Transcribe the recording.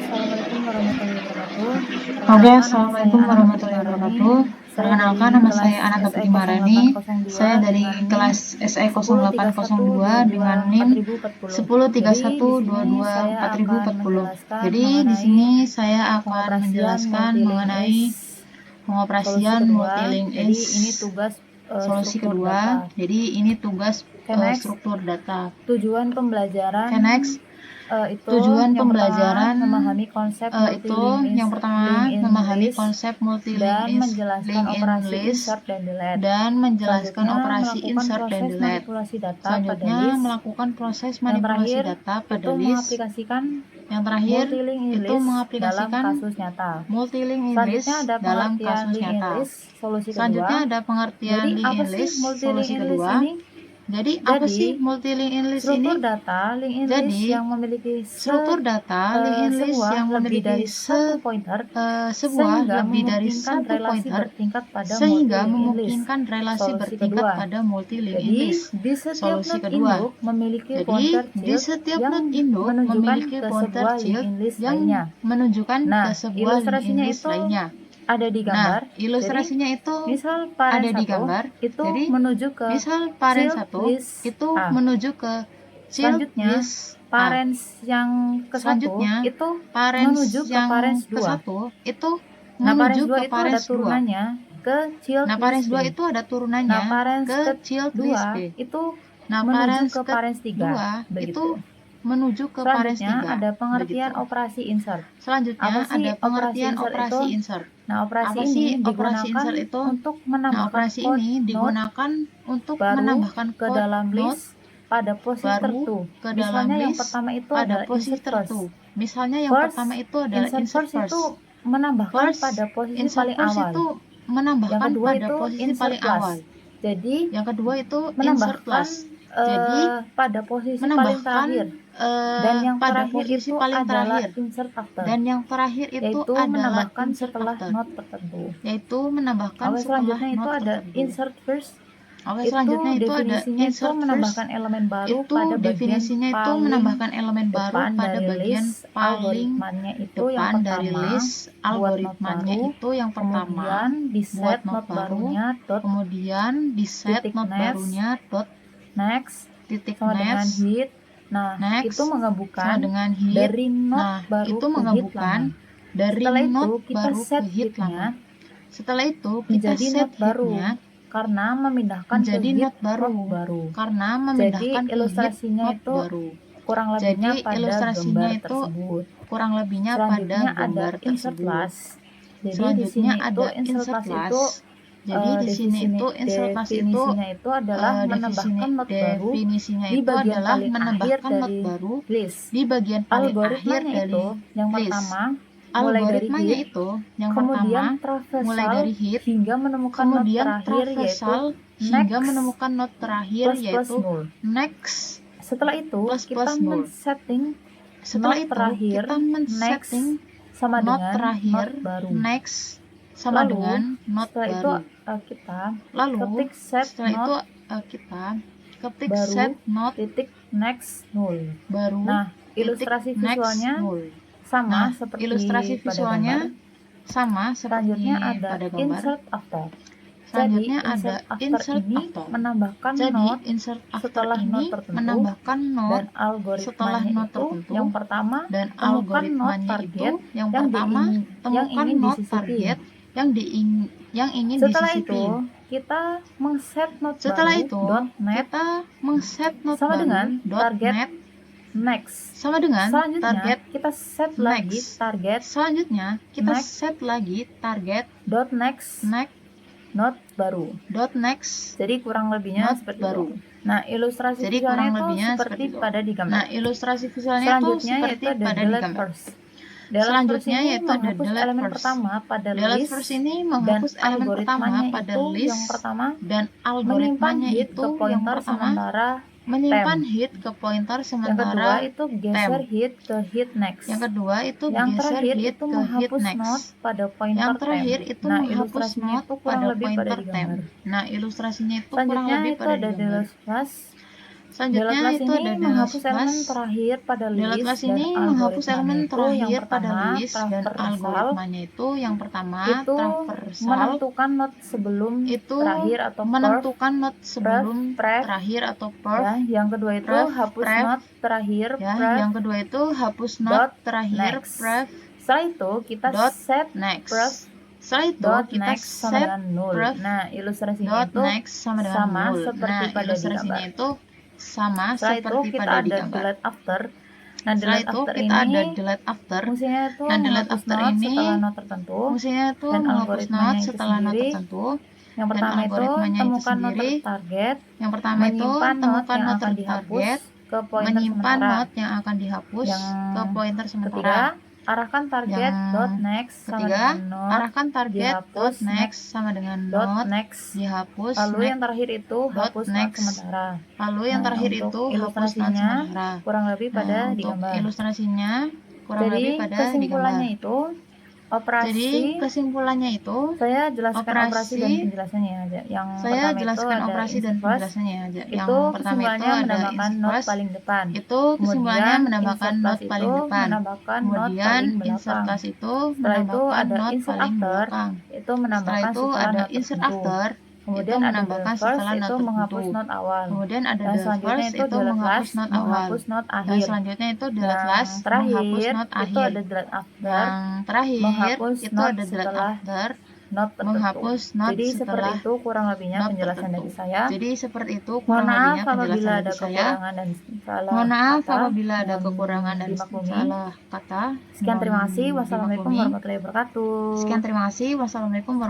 Assalamualaikum warahmatullahi wabarakatuh. Oke, Perkenalkan, nama saya Assalamualaikum Ana Putri warahmatullahi Marani. wabarakatuh. Saya Perkenalkan, dari nama kelas saya Ananta SE Putri Marani. 0802 Saya dari dengan NIM kelas SE 0802 dengan NIM 10312240. Jadi, di sini saya akan 10312240. menjelaskan Jadi, di mengenai sini saya akan pengoperasian menjelaskan multilink mengenai solusi pengoperasian kedua. multilink Jadi, ini tugas solusi struktur kedua. data. Jadi, ini tugas Oke, next. struktur data. Tujuan pembelajaran Oke, next. itu Tujuan yang pembelajaran pertama memahami konsep itu multilink yang pertama link memahami list konsep dan multilink menjelaskan operasi list insert dan delete. dan menjelaskan Selanjutnya, operasi melakukan insert dan proses delete. manipulasi data pada Selanjutnya, list. melakukan proses Yang manipulasi terakhir, data pada itu list. mengaplikasikan Yang terakhir, multilink itu list dalam mengaplikasikan kasus nyata. multilink Selanjutnya list ada dalam pengertian kasus link nyata. list solusi Selanjutnya kedua. ada pengertian Jadi, link apa sih list multilink solusi list kedua. ini? Jadi, apa sih multilink list Struktur ini? data link list Jadi, yang memiliki struktur data link list sebuah yang lebih memiliki dari satu pointer sebuah sehingga lebih dari memungkinkan satu relasi pointer bertingkat pada sehingga multilink list. memungkinkan relasi Solusi bertingkat kedua. pada multilink Jadi, list. di setiap Solusi node kedua. induk memiliki Jadi, pointer di child setiap yang node induk menunjukkan memiliki ke pointer sebuah child link list yang lainnya. menunjukkan Nah, ke sebuah link ilustrasinya list itu lainnya. ada di gambar. Nah, ilustrasinya itu Jadi, misal parent ada di 1 gambar. itu Jadi, menuju ke misal parent child 1 list itu A. menuju ke child Selanjutnya, list A. parents yang ke-1 Selanjutnya, itu parents menuju ke yang parents 2. ke-1 itu Nah, parents menuju 2 ke itu ada parents 2. turunannya ke child Nah, parents list 2 B. itu ada turunannya Nah, parents ke child list kedua B. itu Nah, menuju parents ke parents 3. kedua itu Begitu. menuju ke parents Selanjutnya 3. ada pengertian Begitu. operasi insert. Selanjutnya Apa sih ada pengertian operasi itu? insert. Nah, operasi Apa ini sih operasi digunakan insert itu? untuk Nah, menambahkan operasi code ini node digunakan untuk baru menambahkan ke code dalam node list pada posisi baru tertentu. ke dalam Misalnya yang list pertama itu pada adalah posisi insert first. tertentu. Misalnya yang pertama itu adalah Insert insert first itu first. menambahkan First, pada posisi insert paling first awal. itu Yang menambahkan kedua pada itu posisi insert paling plus. awal. Jadi, Yang kedua itu insert menambahkan plus. Jadi, pada posisi paling menambahkan terakhir. Dan yang pada terakhir posisi itu paling adalah terakhir. insert after, Dan yang terakhir itu yaitu adalah menambahkan insert setelah after. node tertentu. Yaitu menambahkan Oke, setelah selanjutnya itu node ada tertentu. insert first. Oke, Itu selanjutnya itu ada definisinya itu insert first. menambahkan elemen baru Itu pada bagian definisinya itu paling menambahkan elemen baru depan pada dari bagian list. paling Algoritmanya itu yang depan dari pertama list. buat node Algoritmanya baru, itu yang pertama kemudian di buat set node node baru, barunya dot kemudian di set titik node next, barunya dot next titik sama dengan next. hit. Nah, Next itu sama menggabungkan dengan hit. dari node Nah, baru itu ke hit menggabungkan lama. dari Setelah itu node kita baru set ke hit hitnya lama. Setelah itu kita menjadi set node baru hitnya karena memindahkan ke menjadi hit node baru baru. karena Jadi memindahkan ke hit ilustrasinya node itu baru. kurang Jadi lebihnya pada ilustrasinya gambar itu tersebut. kurang lebihnya pada Selanjutnya ada gambar insert tersebut. plus. Jadi di Selanjutnya sini itu ada insert insert plus plus. itu Jadi di sini itu insert plus itu definisinya itu adalah menambahkan node baru definisinya di itu bagian adalah paling akhir menambahkan node dari baru list. di bagian paling akhir Algoritmanya dari itu yang list. pertama mulai dari Algoritmanya hit, itu yang kemudian pertama mulai traversal dari hit, hingga menemukan node kemudian terakhir yaitu traversal hingga next menemukan node terakhir plus yaitu null. next Setelah itu plus kita null. men-setting Setelah node itu terakhir kita men-setting next sama node dengan terakhir node baru. next sama Lalu dengan node setelah baru. itu kita Lalu ketik set setelah itu node kita ketik baru set node titik next null. baru Nah, titik ilustrasi next visualnya null. sama Nah, seperti ilustrasi pada visualnya gambar. sama seperti Selanjutnya ada pada gambar. insert after. Selanjutnya Jadi ada insert ini after. menambahkan Jadi node insert after setelah ini node tertentu menambahkan dan node setelah algoritmanya node itu tertentu yang pertama dan temukan node algoritmanya target itu yang pertama temukan ingin node disisipi. target yang ingin Setelah disisipi. itu kita mengset node Setelah baru itu .net kita mengset node sama baru dengan target .net next. sama dengan Selanjutnya target kita set lagi next. target Selanjutnya kita next. set lagi target next next node baru. next Jadi kurang lebihnya node seperti baru. itu. Nah, ilustrasi Jadi visualnya kurang itu lebihnya seperti seperti itu. pada di gambar. Nah, ilustrasi visualnya itu Selanjutnya seperti yaitu ada pada di delete gambar. first. Delete Selanjutnya first ini yaitu ada menghapus delete elemen first. pertama pada Delete list first ini dan menghapus elemen pertama algoritmanya pada itu list yang pertama dan menyimpan algoritmanya hit itu ke yang pointer pertama sementara menyimpan temp. hit ke pointer Yang sementara kedua itu geser temp. hit ke hit next. Yang kedua itu Yang geser terakhir hit itu ke hit menghapus next. node pada pointer Yang terakhir temp. itu Nah, menghapus ilustrasinya node itu kurang pada lebih pada pointer di temp. gambar. Nah, ilustrasinya itu kurang Selanjutnya lebih itu pada ada di gambar. delete plus. Selanjutnya Delete itu last ada ini menghapus delete elemen last. terakhir pada Delete list last dan ini menghapus elemen algoritmanya itu yang terakhir pada pertama list dan traversal algoritmanya itu yang pertama itu traversal menentukan not sebelum itu terakhir atau perf, menentukan not sebelum pref, terakhir atau ya. perf. Yang kedua itu Pref, hapus pref, not terakhir ya. pref, Yang kedua itu hapus not dot terakhir next. pref. Setelah itu kita Dot set next. pref Setelah itu dot kita next sama set dengan null. pref Nah, ilustrasinya dot itu next sama dengan sama null. seperti Nah, pada di ilustrasinya gambar. itu sama Setelah itu seperti kita pada di ada gambar. delete after. Nah, Setelah delete itu after kita ini ada delete after. fungsinya itu Nah, delete menghapus after not ini setelah not tertentu fungsinya itu dan menghapus not algoritmanya itu setelah not sendiri. tertentu. Yang Dan pertama itu algoritmanya itu temukan not sendiri. target, Yang pertama itu menyimpan not temukan yang not akan dihapus target, ke pointer menyimpan sementara. not yang akan dihapus Yang ke pointer ketiga, sementara. arahkan target Yang dot next sama ketiga, dengan not arahkan target dot dihapus next sama dengan dot not next. dihapus Lalu next. yang terakhir itu Dot hapus not next. sementara. Lalu yang Nah, terakhir untuk itu hapus not ilustrasinya sementara. kurang lebih pada Nah, di untuk gambar. ilustrasinya kurang Jadi lebih pada di gambar. kesimpulannya itu Jadi operasi. kesimpulannya itu Saya jelaskan operasi dan operasi. penjelasannya aja. Yang Saya pertama itu jelaskan ada operasi dan insert first. penjelasannya aja. Yang Itu pertama itu kesimpulannya ada menambahkan insert not first. paling depan. Itu kesimpulannya Kemudian menambahkan insert not plus paling itu depan. menambahkan not Kemudian paling insert belakang. plus itu Setelah itu menambahkan ada not insert paling after, belakang. itu Setelah menambahkan itu setelah ada not insert tertentu. after, itu Kemudian ada menambahkan the first, setelah not itu menghapus tertentu. not awal. Kemudian ada Dan the selanjutnya first, itu itu delete menghapus last, not awal. menghapus not Dan akhir. selanjutnya itu delete Yang last, menghapus terakhir not itu akhir. ada delete after, Yang terakhir menghapus itu not ada delete setelah after, not tertentu. menghapus not Jadi seperti setelah itu kurang lebihnya not penjelasan tertentu. dari saya. Jadi seperti itu Mohon kurang maaf lebihnya apabila penjelasan ada dari saya. kekurangan dan salah Mohon maaf kata. apabila ada Mohon kekurangan dan dimaklumi. salah kata. Sekian, terima kasih. Mohon Wassalamualaikum dimaklumi. warahmatullahi wabarakatuh. Sekian, terima kasih. Wassalamualaikum warahmatullahi wabarakatuh.